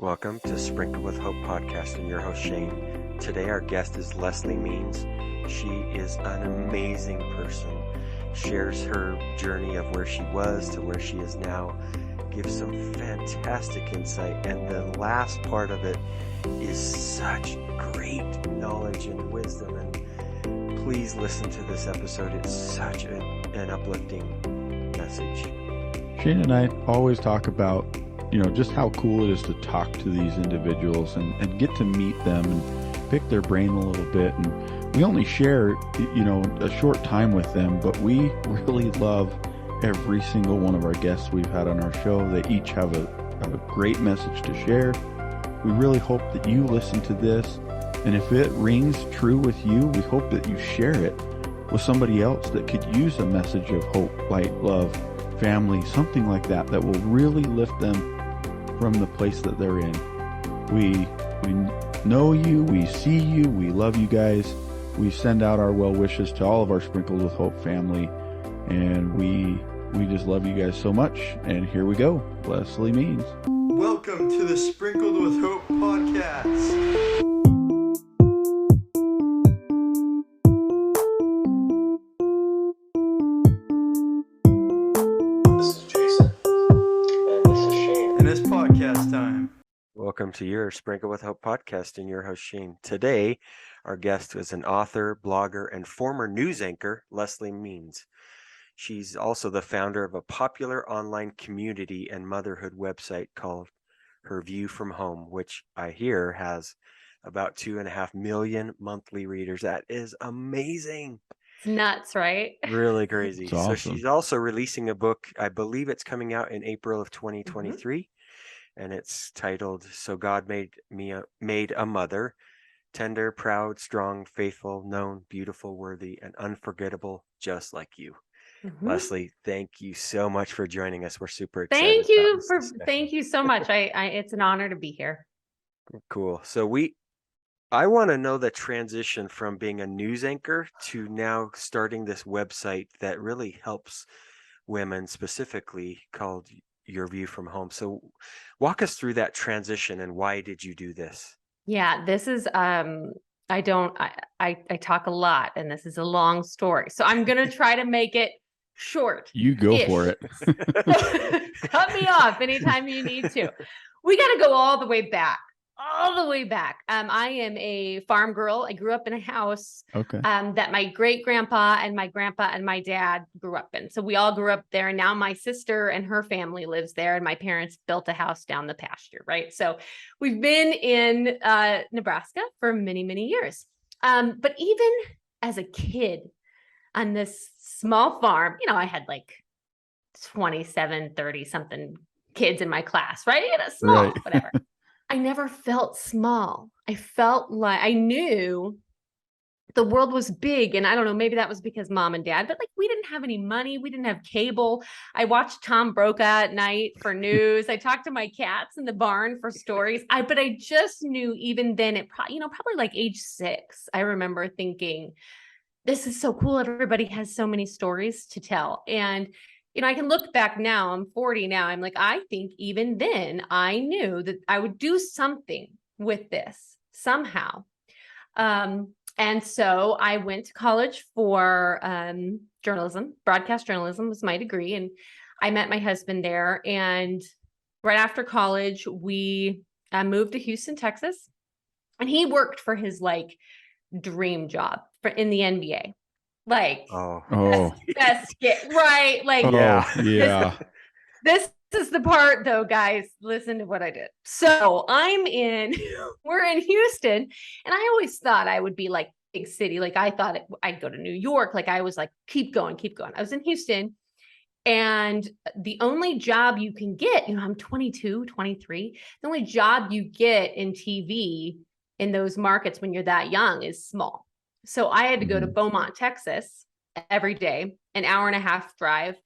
Welcome to Sprinkle with Hope podcast and your host Shane. Today our guest is Leslie Means. She is an amazing person. Shares her journey of where she was to where she is now. Gives some fantastic insight, and the last part of it is such great knowledge and wisdom. And please listen to this episode. It's such an uplifting message. Shane and I always talk about just how cool it is to talk to these individuals and get to meet them and pick their brain a little bit. And we only share, a short time with them, but we really love every single one of our guests we've had on our show. They each have a great message to share. We really hope that you listen to this. And if it rings true with you, we hope that you share it with somebody else that could use a message of hope, light, love, family, something like that will really lift them from the place that they're in. We know you, we see you, we love you guys. We send out our well wishes to all of our Sprinkled with Hope family, and we just love you guys so much. And here we go, Leslie Means. Welcome to the Sprinkled with Hope podcast. Welcome to your Sprinkle with Hope podcast and your host Shane. Today, our guest is an author, blogger, and former news anchor, Leslie Means. She's also the founder of a popular online community and motherhood website called Her View from Home, which I hear has about 2.5 million monthly readers. That is amazing. It's nuts, right? Really crazy. It's awesome. So she's also releasing a book. I believe it's coming out in April of 2023. And it's titled, So God Made a Mother, Tender, Proud, Strong, Faithful, Known, Beautiful, Worthy, and Unforgettable, Just Like You. Leslie, thank you so much for joining us. We're super excited. Thank you so much. It's an honor to be here. Cool. So I want to know the transition from being a news anchor to now starting this website that really helps women, specifically called Your View from Home. So walk us through that transition and why did you do this? Yeah, this is I talk a lot and this is a long story. So I'm going to try to make it short. You go for it. Cut me off anytime you need to. We got to go all the way back. I am a farm girl. I grew up in a house that my great grandpa and my grandpa and my dad grew up in. So we all grew up there. And now my sister and her family lives there. And my parents built a house down the pasture, right? So we've been in Nebraska for many, many years. But even as a kid on this small farm, I had like 27, 30 something kids in my class, right? Small, right. Whatever. I never felt small. I felt like I knew the world was big. And I don't know, maybe that was because mom and dad, but like we didn't have any money. We didn't have cable. I watched Tom Brokaw at night for news. I talked to my cats in the barn for stories. But I just knew even then probably like age 6, I remember thinking, this is so cool. Everybody has so many stories to tell. And I can look back now, I'm 40 now. I'm like, I think even then I knew that I would do something with this somehow. And so I went to college for journalism. Broadcast journalism was my degree. And I met my husband there. And right after college, we moved to Houston, Texas. And he worked for his dream job in the NBA. Best get right. Yeah. This is the part though, guys, listen to what I did. So we're in Houston, and I always thought I would be like big city. Like I thought I'd go to New York. Like I was like, keep going. I was in Houston, and the only job you can get, I'm 22, 23. The only job you get in TV in those markets when you're that young is small. So I had to go to Beaumont, Texas every day, an hour and a half drive.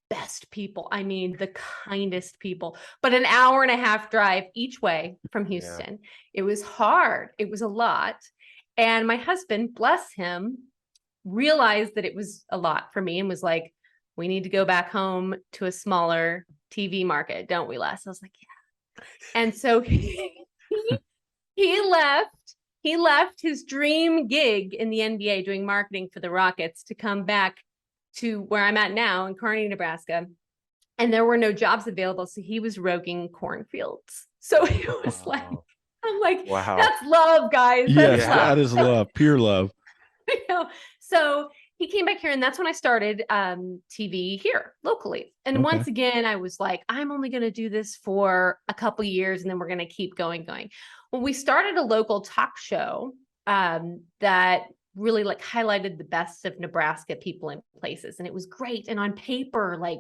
Best people. I mean, the kindest people, but an hour and a half drive each way from Houston. Yeah. It was hard. It was a lot. And my husband, bless him, realized that it was a lot for me and was like, we need to go back home to a smaller TV market, don't we, Les? I was like, yeah. And so he left his dream gig in the NBA doing marketing for the Rockets to come back to where I'm at now in Kearney, Nebraska. And there were no jobs available. So he was roguing cornfields. So it was like, I'm like, wow, that's love, guys. Yes, that is love, pure love. So he came back here, and that's when I started TV here locally. And once again, I was like, I'm only going to do this for a couple years, and then we're going to keep going. Well, we started a local talk show that really like highlighted the best of Nebraska people and places. And it was great. And on paper, like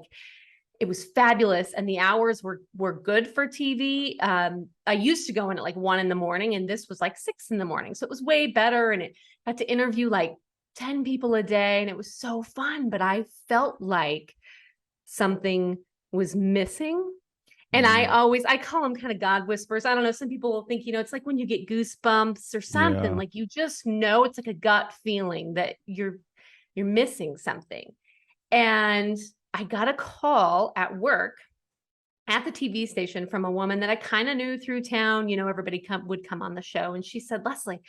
it was fabulous. And the hours were good for TV. I used to go in at like 1 a.m, and this was like 6 a.m. So it was way better. And it had to interview like 10 people a day. And it was so fun, but I felt like something was missing. And I call them kind of God whispers. I don't know. Some people will think, it's like when you get goosebumps or something, like you just know, it's like a gut feeling that you're missing something. And I got a call at work at the TV station from a woman that I kind of knew through town. Everybody would come on the show. And she said, Leslie,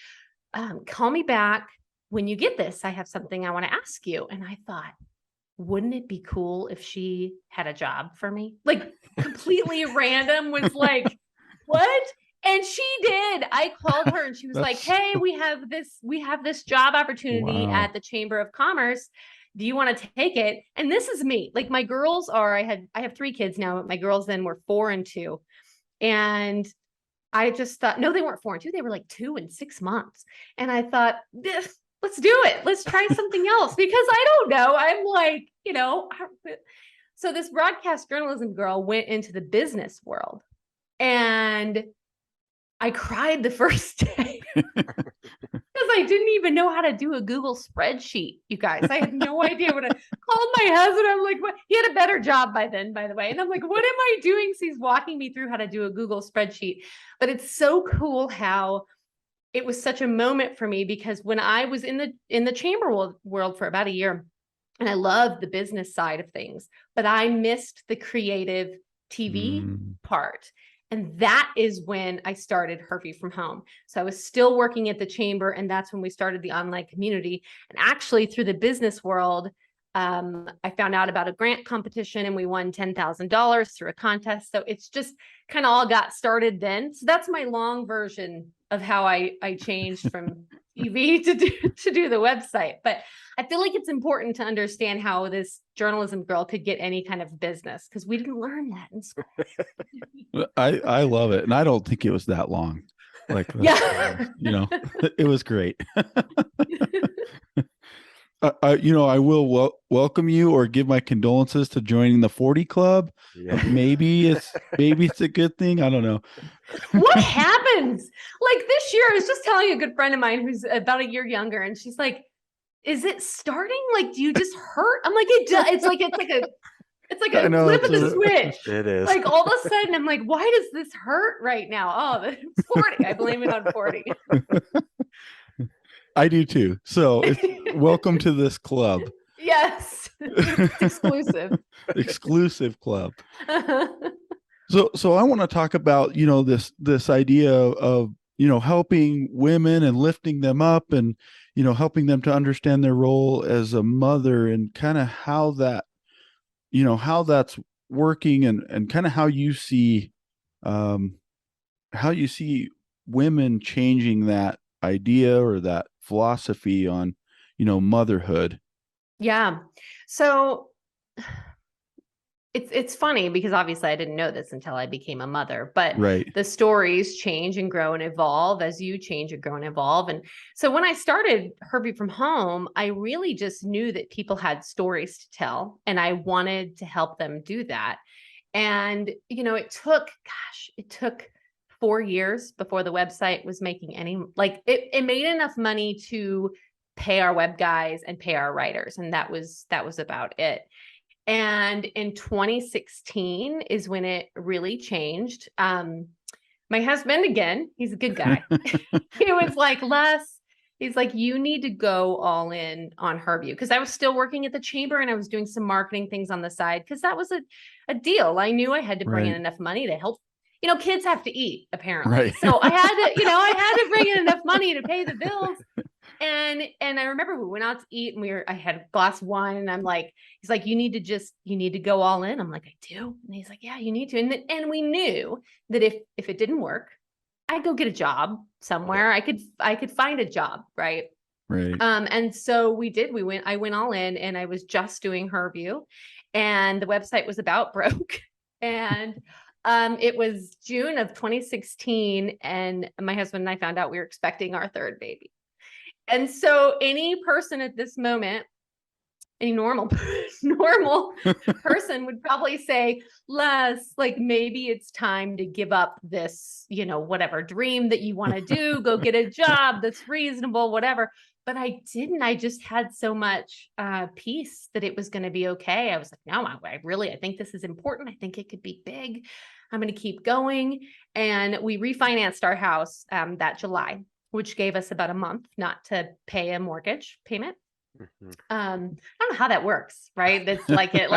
call me back when you get this. I have something I want to ask you. And I thought, wouldn't it be cool if she had a job for me? Like completely random, was like, what? And she did. I called her and she was like, hey, we have this job opportunity at the Chamber of Commerce. Do you want to take it? And this is me. Like my girls I have 3 kids now. My girls then were 4 and 2. And I just thought, no, they weren't 4 and 2. They were like 2 and 6 months. And I thought, let's do it. Let's try something else, because I don't know. I'm like, so this broadcast journalism girl went into the business world, and I cried the first day because I didn't even know how to do a Google spreadsheet. You guys, I had no idea what called my husband. I'm like, what? He had a better job by then, by the way. And I'm like, what am I doing? So he's walking me through how to do a Google spreadsheet. But it's so cool how it was such a moment for me, because when I was in the chamber world for about a year, and I loved the business side of things, but I missed the creative TV part. And that is when I started Hervey from Home. So I was still working at the chamber, and that's when we started the online community. And actually through the business world, I found out about a grant competition, and we won $10,000 through a contest. So it's just kind of all got started then. So that's my long version of how I changed from TV to do the website. But I feel like it's important to understand how this journalism girl could get any kind of business, because we didn't learn that in school. I love it. And I don't think it was that long. Like, it was great. I will welcome you or give my condolences to joining the 40 Club. Yeah. Maybe it's a good thing. I don't know. What happens? Like this year, I was just telling a good friend of mine who's about a year younger, and she's like, "Is it starting? Like, do you just hurt?" I'm like, "It does." It's like a flip of the switch. It is. Like all of a sudden, I'm like, "Why does this hurt right now?" Oh, it's 40. I blame it on 40. I do too. So welcome to this club. Yes. It's exclusive. Exclusive club. So I want to talk about, this idea of, helping women and lifting them up, and, helping them to understand their role as a mother, and kind of how that's working, and kind of how you see women changing that idea or that philosophy on, motherhood. Yeah. So it's funny, because obviously I didn't know this until I became a mother, but the stories change and grow and evolve as you change and grow and evolve. And so when I started Hervey from Home, I really just knew that people had stories to tell, and I wanted to help them do that. And, it took 4 years before the website was making any, like it made enough money to pay our web guys and pay our writers. And that was about it. And in 2016 is when it really changed. My husband, again, he's a good guy. He was like, Les, he's like, you need to go all in on Hervey, because I was still working at the chamber, and I was doing some marketing things on the side, because that was a deal. I knew I had to bring in enough money to help kids have to eat apparently. Right. So I had to bring in enough money to pay the bills. And I remember we went out to eat and I had a glass of wine and I'm like, he's like, you need to go all in. I'm like, I do. And he's like, yeah, you need to. And we knew that if it didn't work, I'd go get a job somewhere. I could find a job. Right. Right. And so we did, I went all in and I was just doing Herview and the website was about broke. And it was June of 2016 and my husband and I found out we were expecting our third baby. And so any person at this moment, any normal person would probably say, Les, like maybe it's time to give up this, whatever dream that you want to do, go get a job that's reasonable, whatever. But I didn't. I just had so much peace that it was going to be okay. I was like, no, I think this is important. I think it could be big. I'm going to keep going. And we refinanced our house that July, which gave us about a month not to pay a mortgage payment. Mm-hmm. I don't know how that works, right? It's like it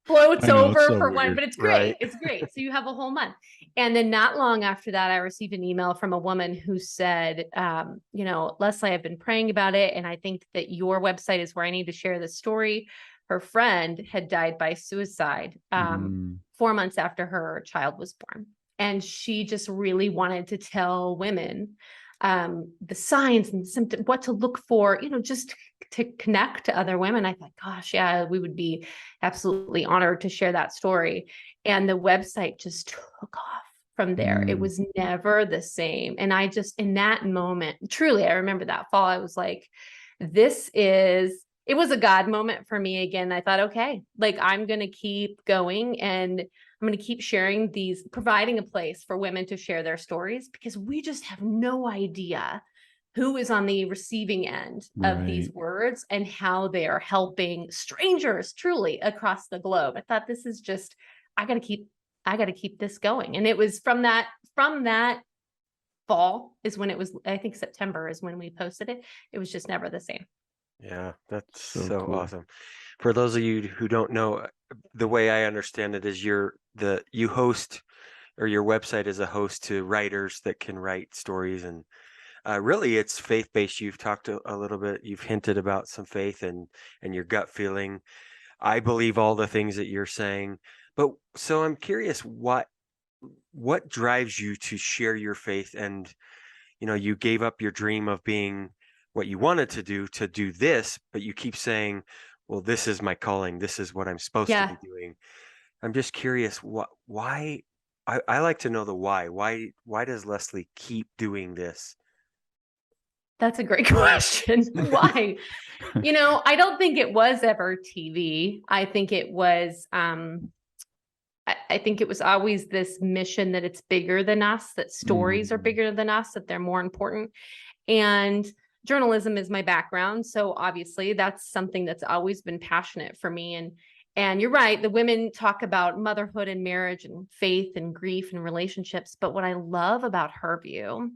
floats over so for weird. One, but it's great. Right. It's great. So you have a whole month. And then not long after that, I received an email from a woman who said, Leslie, I've been praying about it. And I think that your website is where I need to share this story. Her friend had died by suicide 4 months after her child was born. And she just really wanted to tell women the signs and symptoms, what to look for, just to connect to other women. I thought, gosh, yeah, we would be absolutely honored to share that story. And the website just took off from there. It was never the same. And I just, in that moment, truly, I remember that fall, I was like, it was a God moment for me again. I thought, okay, like I'm going to keep going and I'm going to keep sharing providing a place for women to share their stories because we just have no idea who is on the receiving end of these words and how they are helping strangers truly across the globe. I thought this is just, I got to keep this going. And it was from that fall is when it was, I think September is when we posted it. It was just never the same. Yeah, that's so cool. Awesome. For those of you who don't know, the way I understand it is you host, or your website is a host to writers that can write stories, and really it's faith-based. You've talked a little bit, you've hinted about some faith and your gut feeling. I believe all the things that you're saying, but so I'm curious what drives you to share your faith, and you gave up your dream of being what you wanted to do this, but you keep saying, well, this is my calling. This is what I'm supposed to be doing. I'm just curious, why? I like to know the why. Why does Leslie keep doing this? That's a great question. Why? I don't think it was ever TV. I think it was, I think it was always this mission that it's bigger than us, that stories are bigger than us, that they're more important. And journalism is my background. So obviously that's something that's always been passionate for me. And you're right. The women talk about motherhood and marriage and faith and grief and relationships. But what I love about Herview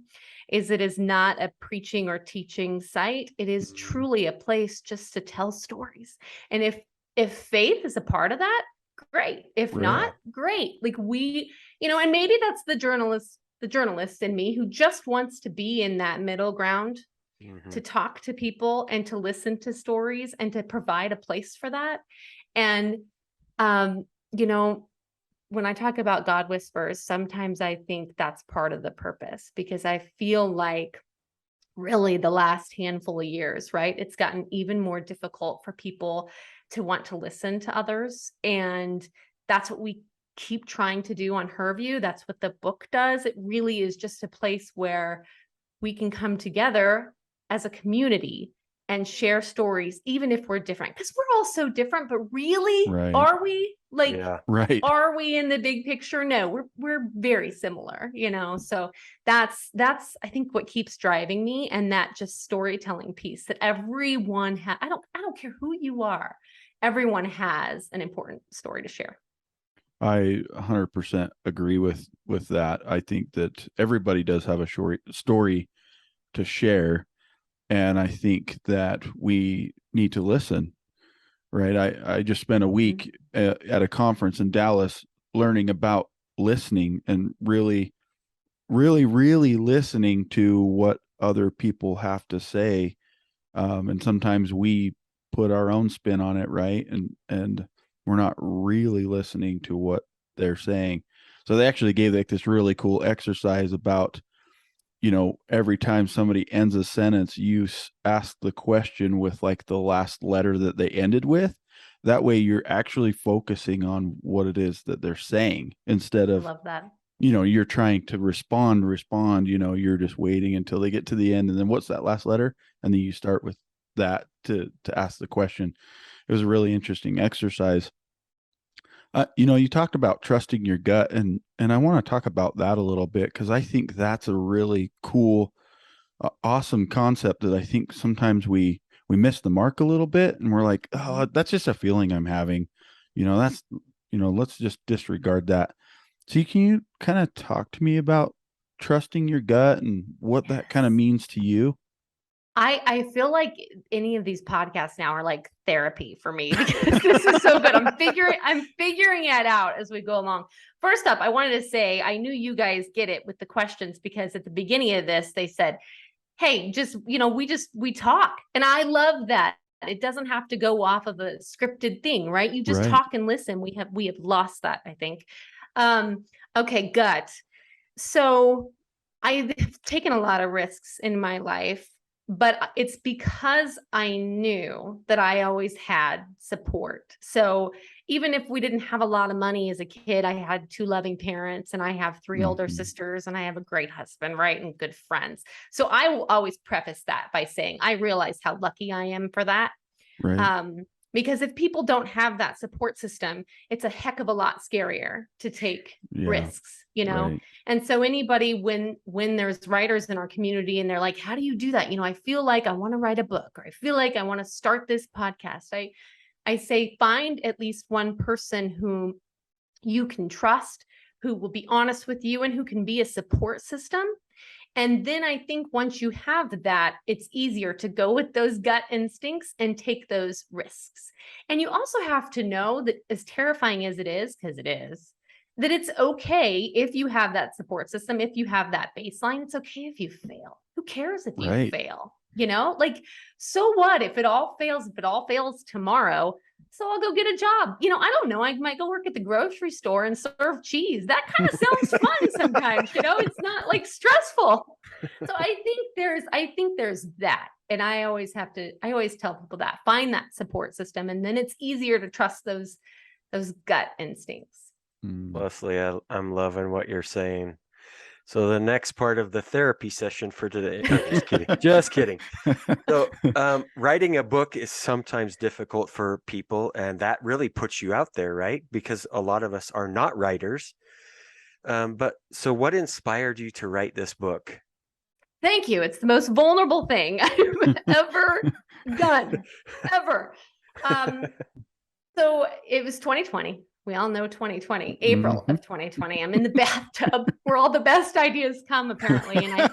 is it is not a preaching or teaching site. It is truly a place just to tell stories. And if faith is a part of that, great. If not, great. Like and maybe that's the journalist in me who just wants to be in that middle ground. To talk to people and to listen to stories and to provide a place for that. And, when I talk about God Whispers, sometimes I think that's part of the purpose because I feel like really the last handful of years, right? It's gotten even more difficult for people to want to listen to others. And that's what we keep trying to do on Herview. That's what the book does. It really is just a place where we can come together as a community and share stories, even if we're different, because we're all so different, but really, are we are we in the big picture? No, we're very similar, so that's, I think what keeps driving me. And that just storytelling piece that everyone I don't care who you are. Everyone has an important story to share. I 100% agree with that. I think that everybody does have a story to share. And I think that we need to listen, right? I just spent a week at a conference in Dallas learning about listening and really, really, really listening to what other people have to say. And sometimes we put our own spin on it, right? And we're not really listening to what they're saying. So they actually gave like this really cool exercise about, every time somebody ends a sentence, you ask the question with like the last letter that they ended with. That way you're actually focusing on what it is that they're saying instead of, love that. You're trying to respond, you're just waiting until they get to the end. And then what's that last letter? And then you start with that to ask the question. It was a really interesting exercise. You talked about trusting your gut, and I want to talk about that a little bit because I think that's a really cool, awesome concept that I think sometimes we miss the mark a little bit, and we're like, oh, that's just a feeling I'm having. That's let's just disregard that. So can you kind of talk to me about trusting your gut and what that kind of means to you? I feel like any of these podcasts now are like therapy for me because this is so good. I'm figuring it out as we go along. First up, I wanted to say, I knew you guys get it with the questions because at the beginning of this, they said, hey, just, we talk. And I love that. It doesn't have to go off of a scripted thing, right? You just talk and listen. We have lost that, I think. Okay, gut. So I've taken a lot of risks in my life. But it's because I knew that I always had support. So even if we didn't have a lot of money as a kid, I had 2 loving parents and I have 3 older sisters and I have a great husband, right? And good friends. So I will always preface that by saying, I realize how lucky I am for that. Right. Because if people don't have that support system, it's a heck of a lot scarier to take risks, Right. And so anybody, when there's writers in our community and they're like, how do you do that? I feel like I want to write a book, or I feel like I want to start this podcast. I say, find at least one person whom you can trust, who will be honest with you and who can be a support system. And then I think once you have that, it's easier to go with those gut instincts and take those risks. And you also have to know that, as terrifying as it is, because it is, that it's okay if you have that support system, if you have that baseline. It's okay if you fail. Who cares if you fail? So what if it all fails tomorrow? So I'll go get a job. I don't know. I might go work at the grocery store and serve cheese. That kind of sounds fun sometimes, it's not like stressful. So I think there's that. And I always tell people that, find that support system. And then it's easier to trust those gut instincts. Leslie, I'm loving what you're saying. So the next part of the therapy session for today, I'm just kidding, just kidding. So writing a book is sometimes difficult for people, and that really puts you out there, right? Because a lot of us are not writers. But so what inspired you to write this book? Thank you. It's the most vulnerable thing I've ever done, ever. So it was 2020. We all know 2020, April of 2020. I'm in the bathtub where all the best ideas come, apparently. And I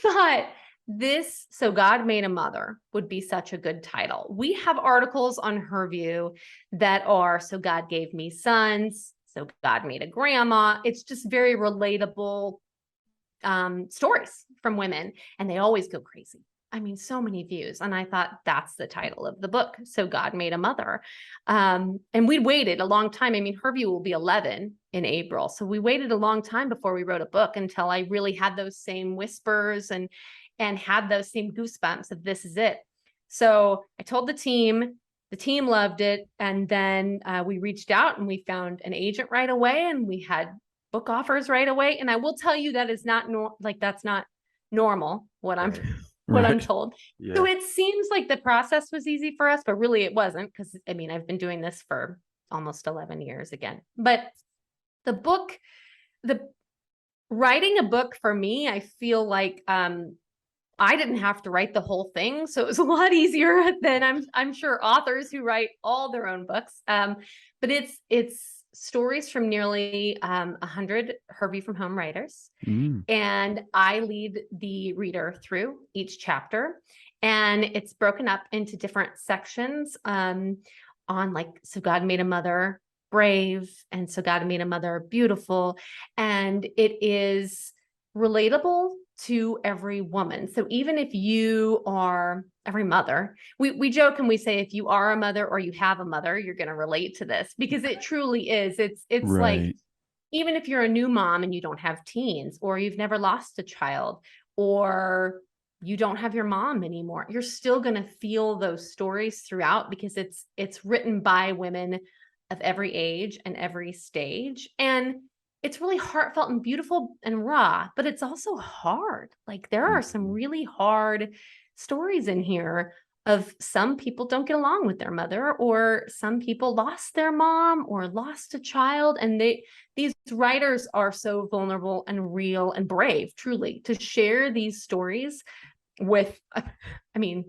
thought this, So God Made a Mother, would be such a good title. We have articles on HerView that are, So God Gave Me Sons, So God Made a Grandma. It's just very relatable stories from women, and they always go crazy. I mean, so many views. And I thought that's the title of the book. So God Made a Mother. And we'd waited a long time. I mean, HerView will be 11 in April. So we waited a long time before we wrote a book until I really had those same whispers and had those same goosebumps of this is it. So I told the team loved it. And then we reached out and we found an agent right away, and we had book offers right away. And I will tell you that is not that's not normal what I'm told. Yeah. So it seems like the process was easy for us, but really it wasn't, because I've been doing this for almost 11 years again. But writing a book for me, I feel like I didn't have to write the whole thing. So it was a lot easier than I'm sure authors who write all their own books. But it's stories from nearly 100 HerView from Home writers. And I lead the reader through each chapter, and it's broken up into different sections on like, So God Made a Mother brave. And So God Made a Mother beautiful. And it is relatable to every woman. So even if you are every mother, we joke and we say, if you are a mother or you have a mother, you're going to relate to this, because it truly is. It's Right. like, even if you're a new mom and you don't have teens, or you've never lost a child, or you don't have your mom anymore, you're still going to feel those stories throughout, because it's written by women of every age and every stage. And it's really heartfelt and beautiful and raw, but it's also hard. Like, there are some really hard stories in here of some people don't get along with their mother, or some people lost their mom or lost a child. And these writers are so vulnerable and real and brave, truly, to share these stories with, I mean,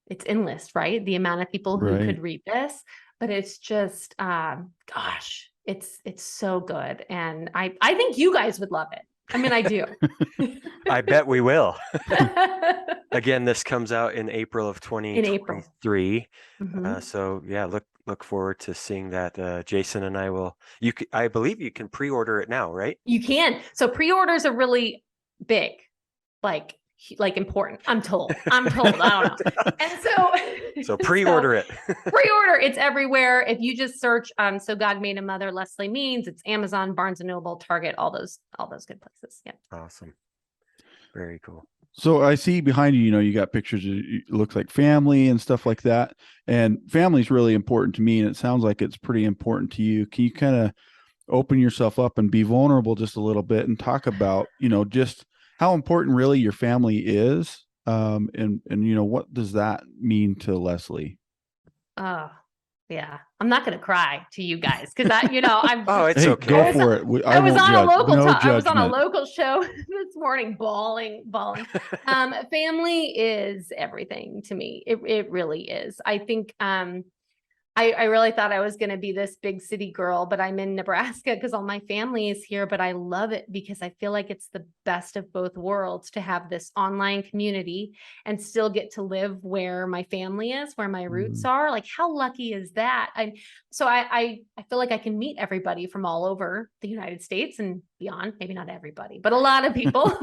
it's endless, right? The amount of people who could read this, but it's just, gosh, it's so good. And I think you guys would love it. I mean, I do. I bet we will. Again, this comes out in April of 2023. So yeah, look forward to seeing that. Jason and I will. I believe you can pre-order it now, right? You can. So pre-orders are really big, like important. I'm told. I don't know. And so pre-order it. Pre-order. It's everywhere. If you just search So God Made a Mother, Leslie Means, it's Amazon, Barnes and Noble, Target, all those good places. Yeah. Awesome. Very cool. So I see behind you, you got pictures of, it looks like family and stuff like that. And family is really important to me, and it sounds like it's pretty important to you. Can you kind of open yourself up and be vulnerable just a little bit and talk about, just how important really your family is? And what does that mean to Leslie? Oh, yeah. I'm not going to cry to you guys, because I'm. Oh, it's okay. Go for it. I was on a local show this morning, bawling. Family is everything to me. It really is. I think I really thought I was going to be this big city girl, but I'm in Nebraska because all my family is here. But I love it because I feel like it's the best of both worlds to have this online community and still get to live where my family is, where my roots are. Like, how lucky is that? So I feel like I can meet everybody from all over the United States and beyond. Maybe not everybody, but a lot of people,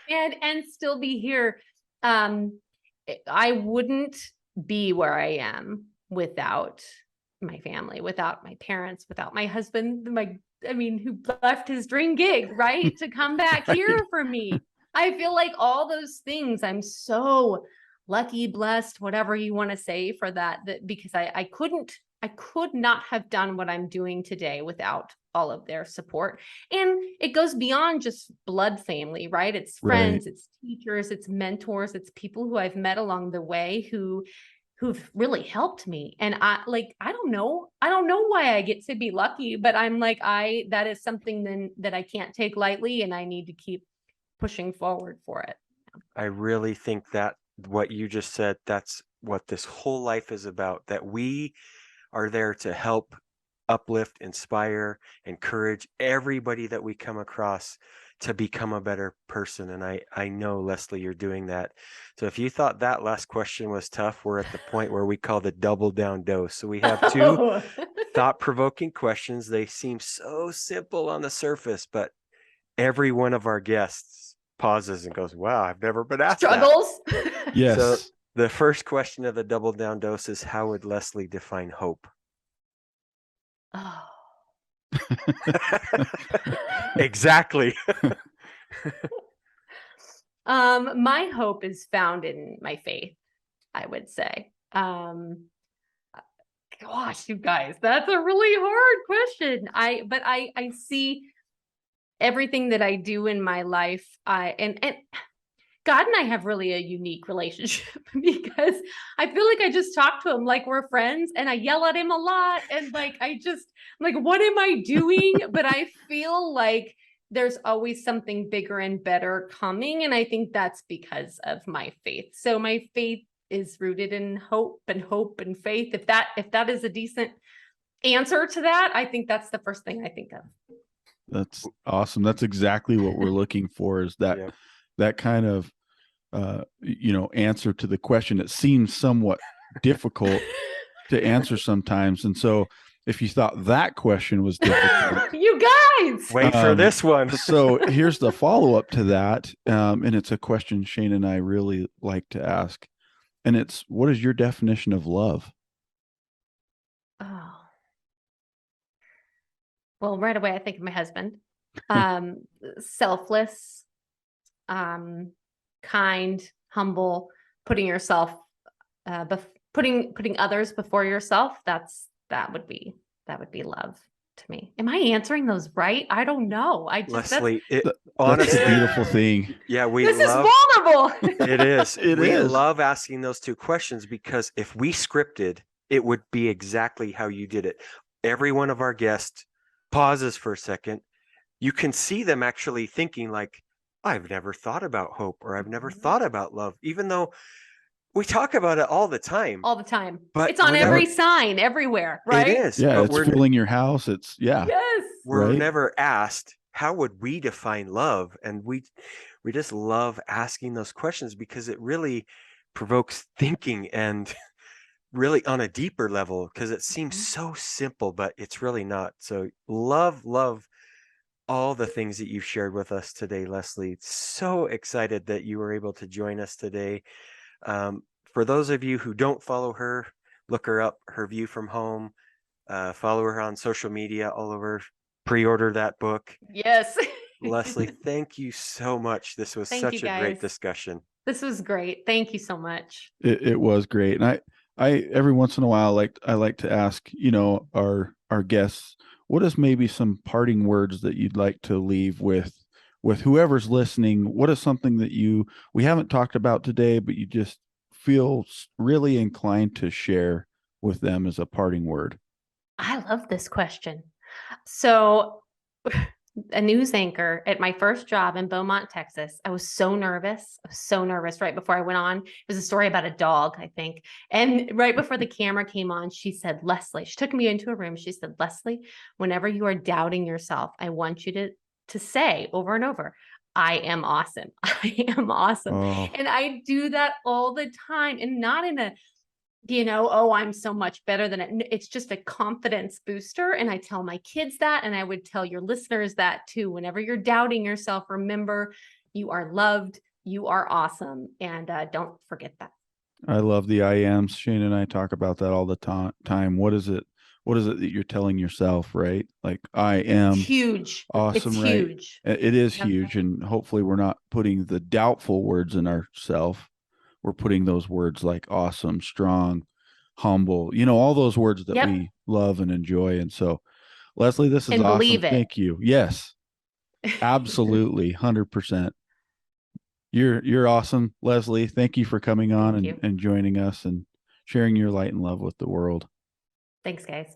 and still be here. I wouldn't be where I am without my family, without my parents, without my husband, who left his dream gig, right, to come back here for me. I feel like all those things, I'm so lucky, blessed, whatever you want to say for that because I could not have done what I'm doing today without all of their support. And it goes beyond just blood family, right? It's friends, it's teachers, it's mentors, it's people who I've met along the way who've really helped me. And I don't know why I get to be lucky, but I'm like, that is something then that I can't take lightly, and I need to keep pushing forward for it. I really think that what you just said, that's what this whole life is about, that we are there to help uplift, inspire, encourage everybody that we come across to become a better person. And I know, Leslie, you're doing that. So if you thought that last question was tough, we're at the point where we call the double down dose. So we have two thought-provoking questions. They seem so simple on the surface, but every one of our guests pauses and goes, wow, I've never been asked struggles. That. Yes. So the first question of the double down dose is, how would Leslie define hope? Oh. Exactly. My hope is found in my faith, I would say. Gosh, you guys, that's a really hard question. I see everything that I do in my life. And God and I have really a unique relationship because I feel like I just talk to him like we're friends, and I yell at him a lot. And what am I doing? But I feel like there's always something bigger and better coming. And I think that's because of my faith. So my faith is rooted in hope and faith. If that is a decent answer to that, I think that's the first thing I think of. That's awesome. That's exactly what we're looking for, is that that kind of answer to the question. It seems somewhat difficult to answer sometimes. And so if you thought that question was difficult. You guys! Wait for this one. So here's the follow-up to that. And it's a question Shane and I really like to ask. And it's, what is your definition of love? Oh. Well, right away, I think of my husband. Selfless, kind, humble, putting yourself, putting others before yourself. That would be love to me. Am I answering those right? I don't know. Leslie, honestly, that's a beautiful thing. Yeah, this is vulnerable. It is. We is. love asking those two questions because if we scripted, it would be exactly how you did it. Every one of our guests pauses for a second. You can see them actually thinking like, I've never thought about hope, or I've never thought about love, even though we talk about it all the time. All the time. But it's on every sign everywhere, right? It is. Yeah, it's filling your house. It's Yes. We're never asked, how would we define love? And we just love asking those questions because it really provokes thinking, and really on a deeper level, because it seems so simple, but it's really not. So love all the things that you've shared with us today, Leslie. So excited that you were able to join us today. For those of you who don't follow her, look her up, Her View from Home. Follow her on social media all over. Pre-order that book. Yes. Leslie, thank you so much. This was such a great discussion. This was great. Thank you so much. It was great. And I every once in a while, I like to ask, our guests, what is maybe some parting words that you'd like to leave with whoever's listening? What is something that we haven't talked about today, but you just feel really inclined to share with them as a parting word? I love this question. So a news anchor at my first job in Beaumont, Texas. I was so nervous. Right before I went on. It was a story about a dog, I think. And right before the camera came on, she said, Leslie, she took me into a room. She said, Leslie, whenever you are doubting yourself, I want you to say over and over, I am awesome. I am awesome. Oh. And I do that all the time, and not in a, I'm so much better than it. It's just a confidence booster. And I tell my kids that, and I would tell your listeners that too. Whenever you're doubting yourself, remember you are loved, you are awesome. And don't forget that. I love the I ams. Shane and I talk about that all the time. What is it that you're telling yourself, right? Like, I am huge. Awesome, it's right? Huge. It is huge. And hopefully we're not putting the doubtful words in ourself. We're putting those words like awesome, strong, humble, all those words that we love and enjoy. And so, Leslie, this is and awesome. Believe it. Thank you. Yes, absolutely. 100%. You're awesome, Leslie. Thank you for coming on and joining us and sharing your light and love with the world. Thanks, guys.